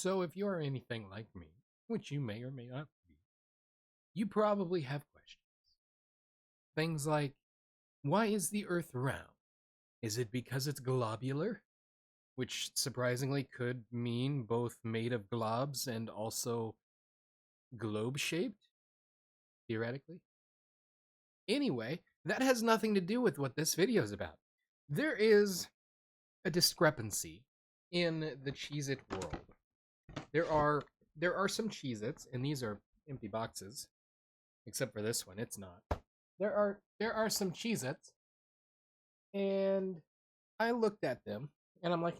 So, if you're anything like me, which you may or may not be, you probably have questions. Things like, why is the Earth round? Is it because it's globular? Which surprisingly could mean both made of globs and also globe shaped, theoretically. Anyway, that has nothing to do with what this video is about. There is a discrepancy in the Cheez-It world. There are some Cheez-Its, and these are empty boxes, except for this one, it's not. There are some Cheez-Its, and I looked at them, and I'm like,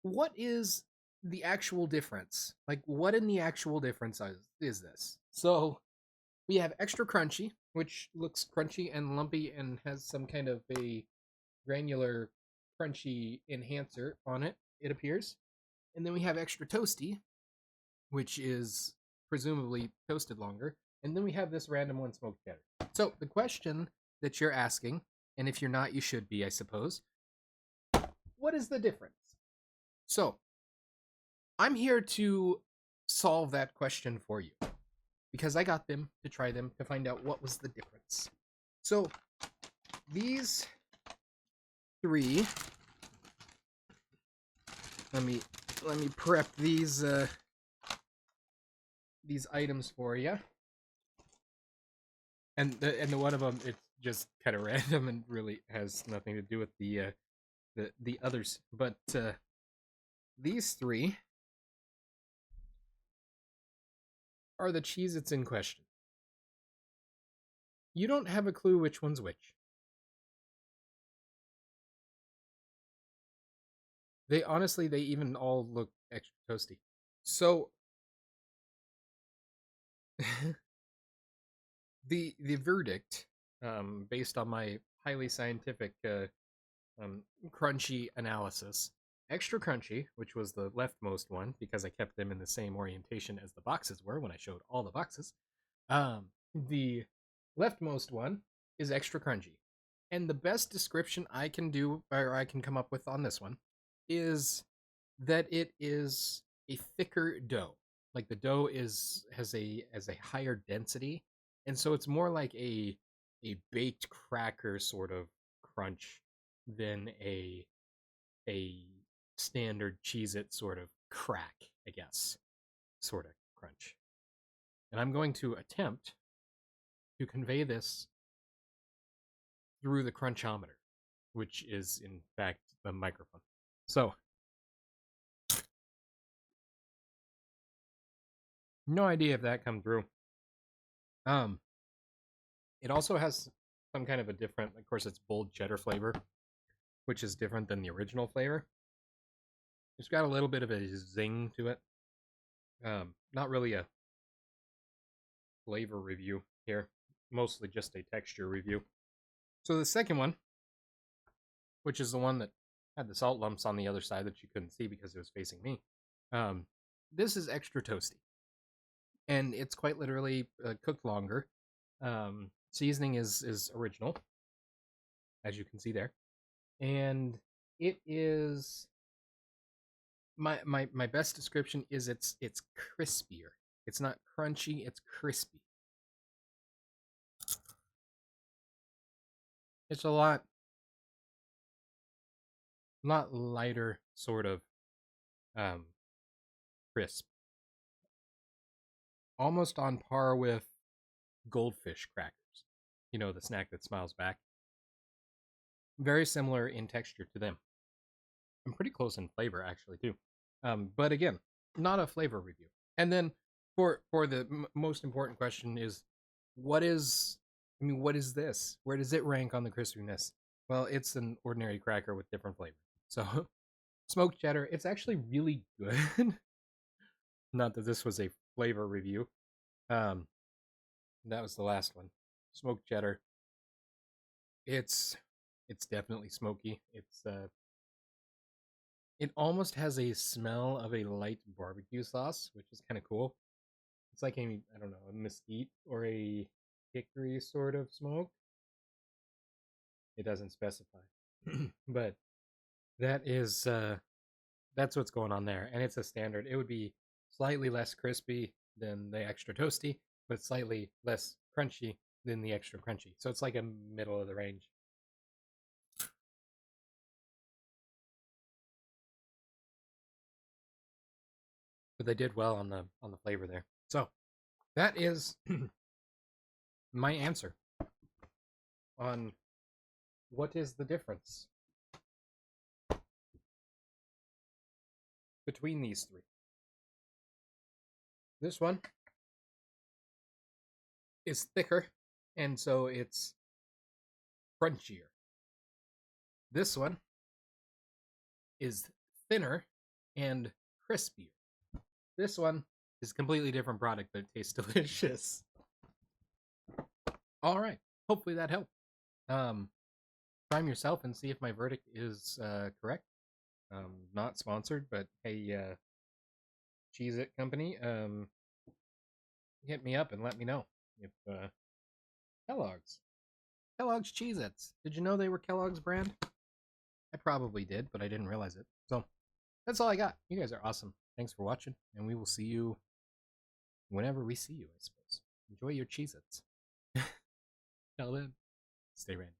what is the actual difference? Like, what in the actual difference is this? So, we have extra crunchy, which looks crunchy and lumpy and has some kind of a granular crunchy enhancer on it, it appears. And then we have extra toasty, which is presumably toasted longer. And then we have this random one, smoked cheddar. So the question that you're asking, and if you're not, you should be, I suppose, what is the difference? So I'm here to solve that question for you because I got them to try them to find out what was the difference. So these three, let me prep these items for you. And the one of them, it's just kind of random and really has nothing to do with the others. But these three are the Cheez-Its in question. You don't have a clue which one's which. They even all look extra toasty. So the verdict, based on my highly scientific crunchy analysis, extra crunchy, which was the leftmost one because I kept them in the same orientation as the boxes were when I showed all the boxes. The leftmost one is extra crunchy, and the best description I can do or I can come up with on this one is that it is a thicker dough. Like the dough has a higher density, and so it's more like a baked cracker sort of crunch than a standard Cheez-It sort of crack, I guess, sort of crunch. And I'm going to attempt to convey this through the crunchometer, which is in fact the microphone. So, no idea if that come through. It also has some kind of a different, of course, it's bold cheddar flavor, which is different than the original flavor. It's got a little bit of a zing to it. Not really a flavor review here, mostly just a texture review. So the second one, which is the one that had the salt lumps on the other side that you couldn't see because it was facing me. This is extra toasty, and it's quite literally cooked longer. Seasoning is original, as you can see there, and it is my best description is it's crispier. It's not crunchy, it's crispy. It's a lot lighter sort of crisp. Almost on par with goldfish crackers. You know, the snack that smiles back. Very similar in texture to them. And pretty close in flavor, actually, too. But again, not a flavor review. And then for the most important question is, what is this? Where does it rank on the crispiness? Well, it's an ordinary cracker with different flavor. So, smoked cheddar, it's actually really good. Not that this was a flavor review. That was the last one. Smoked cheddar. It's definitely smoky. It almost has a smell of a light barbecue sauce, which is kind of cool. It's like I don't know, a mesquite or a hickory sort of smoke. It doesn't specify. But that is that's what's going on there, and it's a standard. It would be slightly less crispy than the extra toasty, but slightly less crunchy than the extra crunchy. So it's like a middle of the range. But they did well on the flavor there. So that is my answer on what is the difference between these three. This one is thicker, and so it's crunchier. This one is thinner and crispier. This one is a completely different product, but it tastes delicious. All right. Hopefully that helped. Try them yourself and see if my verdict is correct. Not sponsored, but hey, Cheez-It company, hit me up and let me know if Kellogg's Cheez-Its. Did you know they were Kellogg's brand? I probably did, but I didn't realize it. So that's all I got. You guys are awesome. Thanks for watching, and we will see you whenever we see you, I suppose. Enjoy your Cheez-Its. Till then, stay random.